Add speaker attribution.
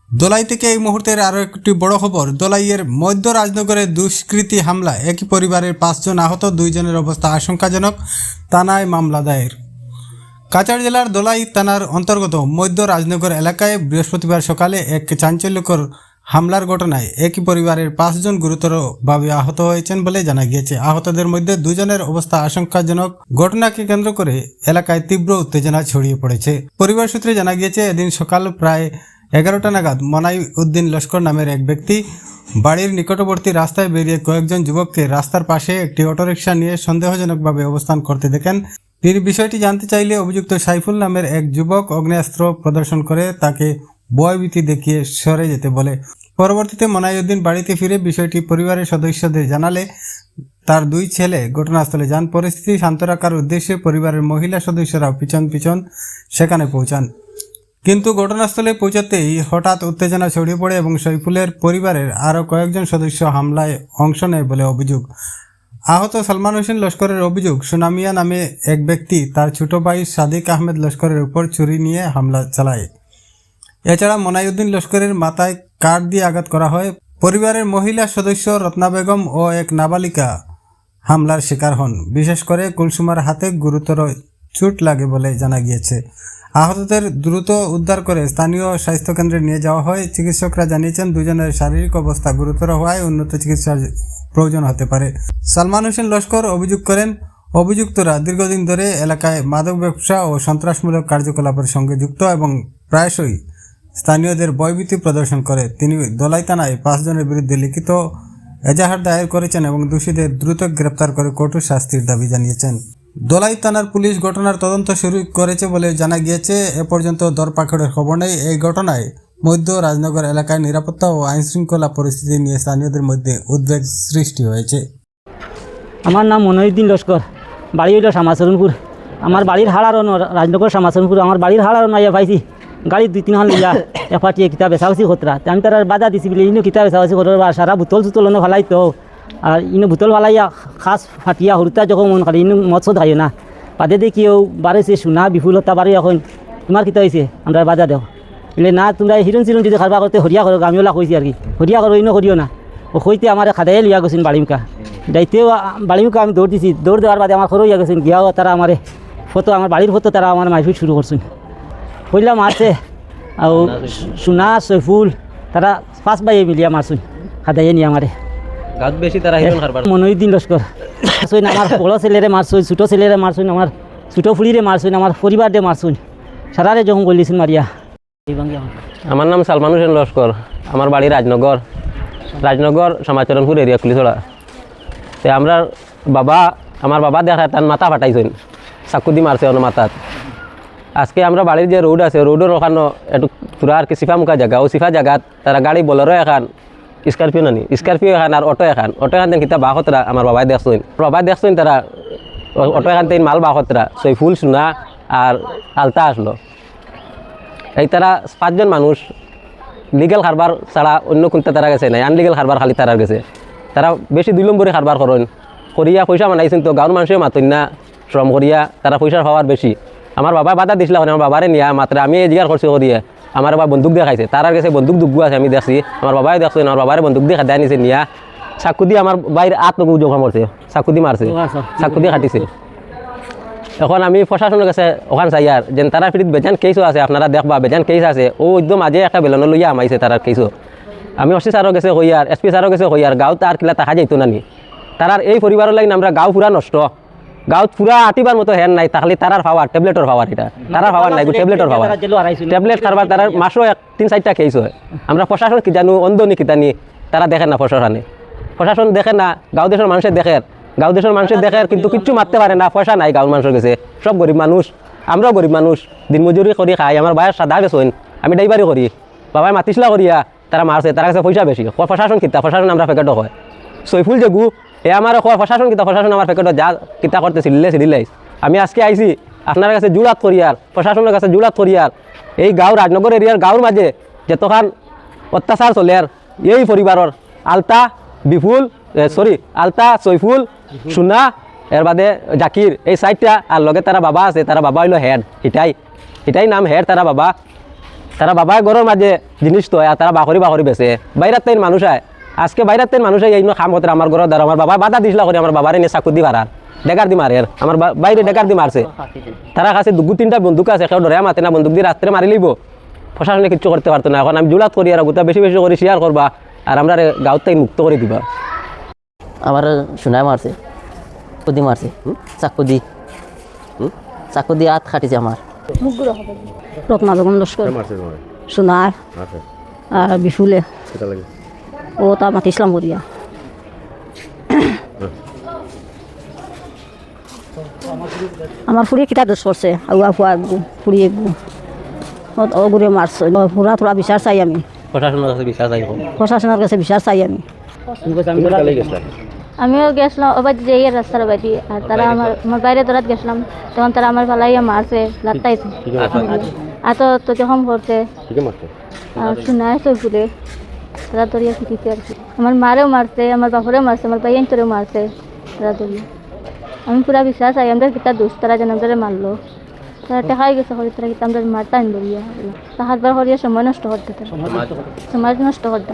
Speaker 1: দোলাই থেকে এই মুহূর্তের আরও একটি বড় খবর। দোলাইয়ের মধ্য রাজনগরে দুষ্কৃতী হামলা, একই পরিবারের 5 জন আহত, 2 জনের অবস্থা আশঙ্কাজনক, থানায় মামলা দায়ের। কাছাড় জেলার দোলাই থানার অন্তর্গত মধ্য রাজনগর এলাকায় বৃহস্পতিবার সকালে এক চাঞ্চল্যকর হামলার ঘটনায় একই পরিবারের 5 জন গুরুতরভাবে আহত হয়েছেন বলে জানা গিয়েছে। আহতদের মধ্যে 2 জনের অবস্থা আশঙ্কাজনক। ঘটনাকে কেন্দ্র করে এলাকায় তীব্র উত্তেজনা ছড়িয়ে পড়েছে। পরিবার সূত্রে জানা গিয়েছে, এদিন সকাল প্রায় 11টা নাগাদ মনাই উদ্দিন লস্কর নামের এক ব্যক্তি বাড়ির নিকটবর্তী রাস্তায় বেরিয়ে কয়েকজন যুবককে রাস্তার পাশে একটি অটোরিকশা নিয়ে সন্দেহজনকভাবে অবস্থান করতে দেখেন। তিনি বিষয়টি জানতে চাইলে অভিযুক্ত সাইফুল নামের এক যুবক আগ্নেয়াস্ত্র প্রদর্শন করে তাকে ভয়ভীতি দেখিয়ে সরে যেতে বলে। পরবর্তীতে মনাইউদ্দিন বাড়িতে ফিরে বিষয়টি পরিবারের সদস্যদের জানালে তার 2 ছেলে ঘটনাস্থলে যান। পরিস্থিতি শান্ত রাখার উদ্দেশ্যে পরিবারের মহিলা সদস্যরাও পিছন সেখানে পৌঁছান, কিন্তু ঘটনাস্থলে পৌঁছাতেই হঠাৎ উত্তেজনা ছড়িয়ে পড়ে এবং সাইফুলের পরিবারের আরও কয়েকজন সদস্য হামলায় অংশ নেয় বলে অভিযোগ। আহত সালমান হোসেন লস্করের অভিযোগ, সুনামিয়া নামে এক ব্যক্তি তার ছোট ভাই সাদিক আহমেদ লস্করের উপর ছুরি নিয়ে হামলা চালায়। এছাড়া মনাইউদ্দিন লস্করের মাথায় কাঠ দিয়ে আঘাত করা হয়। পরিবারের মহিলা সদস্য রত্না বেগম ও এক নাবালিকা হামলার শিকার হন। বিশেষ করে কুলসুমার হাতে গুরুতর চোট লাগে বলে জানা গিয়েছে। আহতদের দ্রুত উদ্ধার করে স্থানীয় স্বাস্থ্যকেন্দ্রে নিয়ে যাওয়া হয়। চিকিৎসকরা জানিয়েছেন, 2 জনের শারীরিক অবস্থা গুরুতর হওয়ায় উন্নত চিকিৎসার প্রয়োজন হতে পারে। সালমান হোসেন লস্কর অভিযোগ করেন, অভিযুক্তরা দীর্ঘদিন ধরে এলাকায় মাদক ব্যবসা ও সন্ত্রাসমূলক কার্যকলাপের সঙ্গে যুক্ত এবং প্রায়শই স্থানীয়দের ভয়ভীতি প্রদর্শন করে। তিনি দোলাই থানায় 5 জনের বিরুদ্ধে লিখিত এজাহার দায়ের করেছেন এবং দোষীদের দ্রুত গ্রেপ্তার করে কঠোর শাস্তির দাবি জানিয়েছেন। দোলাই থানার পুলিশ ঘটনার তদন্ত শুরু করেছে বলে জানা গিয়েছে। এ পর্যন্ত ধরপাকড়ের খবর নেই। এই ঘটনায় মধ্য রাজনগর এলাকায় নিরাপত্তা ও আইনশৃঙ্খলা পরিস্থিতি নিয়ে স্থানীয়দের মধ্যে উদ্বেগ সৃষ্টি হয়েছে।
Speaker 2: আমার নাম মনোউদ্দিন লস্কর, বাড়ি হইল শ্যামাচরণপুর। আমার বাড়ির হাড় আর রাজনগর শ্যামাচরণপুর। আমার বাড়ির হাড় আর নাইয়া পাইছি গাড়ি 2-3 হান লইয়া এফাটিয়ে কিতাব বেচাউছি খতরা। আমি তার বাধা দিছি বলে ইনো কিতাব বেচাউছি খতরা, সারা বোতল চুতলনো ফালাই তো আর ইনো বোতল ফালাইয়া খাস ফাটিয়া হরুতা যখন মন খালি ইনো মৎস্য খাইও না। বাদে দেখি ও বাড়েছে সোনা বিফুলতা বাড়ি, এখন তোমার কিতা হয়েছে আমরা বাধা দেও বলে না, তোমরা হিরণ চিরণ যদি খারবা করতে হরিয়া করো। আমি ওলা কইছি আর কি, হরিয়া করো ইনো করিও না। ও কইতে আমার খাদাইয়ে লিয়া গেছেন বাড়িমুখা। যাইতেও বাড়িমুখা আমি দৌড় দিছি। দৌড় দেওয়ার বাদে আমার খরো ইয়া গেছেন গিয়াও তারা আমার ফটো, আমার বাড়ির ফটো তারা আমার মারপিট শুরু করছেন। কইলা মারছে আর সোনা সৈফুল তারা 5 ভাই মিলিয়া মারছুন, খাদাইয়ে নিয়ে আমারে
Speaker 3: বেশি তারা হিরণ খারবার।
Speaker 2: মনোউদ্দিন লস্কর আমার বড় ছেলেরে মারছুন, ছোটো ছেলেরে মারছুন, আমার ছোটো ফুলিরে মারছুন, আমার পরিবারে মারছুন, সারারে যখন গলিছেন মারিয়া।
Speaker 3: আমার নাম সালমান হোসেন লস্কর, আমার বাড়ি রাজনগর সমাচরণপুর এরিয়া কুলিছড়া। তো আমার বাবা দেখা তার মাথা ফাটাইছেন, চাকু দি মারছে ওর মাথাত। আজকে আমরা বাড়ির যে রোড আছে, রোডের ওখানে একটু পুরা আর কি সিফা মুখা জায়গা, ও সিফা জায়গাত তারা গাড়ি বলেরো এখান, স্কর্পিও এখান আর অটো এখান দেন কিতা বাহতরা আমার বাবাই দেখছেন তারা অটো এখান থেকে মাল বাহতরা সৈফুল সোনা আর আলতা আসলো। এই তারা 5 জন মানুষ লিগেল কারবার ছাড়া অন্য কোনটা তারা গেছে নাই, আনলিগেল কারবার খালি তারা গেছে। তারা বেশি 2 নম্বরে কারবার করিয়া পয়সা বানাইছেন। তো গাঁর মানুষের মাতন না শ্রম করিয়া তারা পয়সার পাওয়ার বেশি। আমার বাবা বাধা দিছিল, আমার বাবারে নিয়া মাত্র আমি এই জিগার খরচ করিয়ে আমার বাবা বন্দুক দেখাইছে। তারার কাছে বন্দুক দুগ্গু আছে, আমি দেখছি। আমার বাবাই দেখছেন, আমার বাবারে বন্দুক দিয়ে খাদ্য নিছে নিয়া চাকু দিয়ে আমার বাইরে আত্মকু জখম করছে, চাকু দিয়ে মারছে, চাকু দিয়ে খাটিছে। এখন আমি প্রশাসনের কাছে ওখান চাই আর যেন তারা ফিরিত বেজান কেসও আছে, আপনারা দেখবা বেজান কেস আছে। ও একদম আজে একটা বেলন লইয়া আমাইছে তারার কেসও। আমি ওসি স্যারও গেছে হইয়ার, এসপি স্যারও গেছে হইয়ার। গাঁত আর কিলা তাহা যাইতো নানি। তারার এই পরিবারের লাইন আমরা গাঁও পুরা নষ্ট, গাঁত পুরা আটিবার মতো হেন নাই। তাহলে তারার পাওয়ার ট্যাবলেটর পাওয়ার, এটা তারার পাওয়ার নাই, ট্যাবলেটর পাওয়ার। ট্যাবলেট খাবার তারার মাসও 3-4টা কেস হয়। আমরা প্রশাসন কি জানো অন্ধ নি কিতানি, তারা দেখেন না। প্রশাসন দেখে না, গাঁও দেশের মানুষের দেখে কিন্তু কিচ্ছু মারতে পারে না। পয়সা নাই গাঁওর মানুষের কাছে, সব গরিব মানুষ। আমরাও গরিব মানুষ, দিনমজুরি করি খাই। আমার ভাইয়ের সাদা বেসন, আমি ড্রাইভারি করি। বাবাই মাতিসলা করিয়া তারা মারছে, তার কাছে পয়সা বেশি। প্রশাসন কিতা, প্রশাসন আমরা প্যাকেটও হয়। সৈফুল যেগু এ আমার প্রশাসন কিতা, প্রশাসন আমার প্যাকেটও যা কিতা করতে সিডিলাইস। আমি আজকে আইছি আপনার কাছে জুড়াত করিয়ার, প্রশাসনের কাছে জুড়াত করিয়ার। এই গাঁও রাজনগর এরিয়ার গাঁওর মাঝে যতখান অত্যাচার চলে আর এই পরিবারের আলতা সৈফুল সোনা এর বাদে জাকির, এই 4টা আর লগে তারা বাবা আছে। তারা বাবা হইলো হেড, এটাই নাম হেড তারা বাবা। তারা বাবা ঘরের মাঝে জিনিস তো আর তারা বাকরি বাকরি বেছে বাইরের তাই মানুষ আয় আজকে বাইরের তাই মানুষ এই খাম হতে আমার ঘরের দ্বারা আমার বাবা বাধা দিছিলা করে আমার বাবার এনে চাকু দি মারার ডেকার দি মারে আমার বাইরে ডেকার দি মারছে তারা কাছে 2-3টা বন্দুক আছে কেউ ধরে মাতে না বন্দুক দিয়ে রাত্রে মারি লিব প্রশাসনে কিছু করতে পারতো না এখন আমি জুলাত করি আর গোটা বেশি বেশি করে শেয়ার করবা আর আমরা গাঁত থেকে মুক্ত করে দিবা
Speaker 4: আমার সোনায় মারছে চাকু মারছে চাকু দি হাত খাটিছে আমার
Speaker 5: রত্না জগন লস্কর সোনার আর বিফুলে ও তা মাতি ইসলাম করিয়া আমার ফুড়ি কিতা দোষ করছে আগুয়া ফুয়া একগু ফুড়ি একগু ওগুরে মারছে পুরা থোড়া বিচার চাই আমি
Speaker 3: প্রশাসনের কাছে বিশ্বাস চাই
Speaker 5: প্রশাসনের কাছে বিচার চাই আমি
Speaker 6: আমিও গেছিলাম ওবার যে রাস্তার বাড়ি আর তারা আমার বাইরে দৌড়াত গেছিলাম তখন তারা আমার ফালাইয়া মারছে লাত্তাইছে আর তো যখন করছে আর শোনায় চলপুরে তারা দরিয়া ফিটিছে আর কি আমার মারেও মারছে আমার বাপরেও মারছে আমার ভাইয়ের তোরেও মারছে তারা দরিয়া আমি পুরা বিশ্বাস চাই আমাদের কিতা দোষ তারা যেন আমাদের মারলো তারা টেকাই গেছে হরি তারা কিতা আমাদের মারতা আন দরিয়া তাহার বার হরিয়া সময় নষ্ট করতে সমাজ নষ্ট করতে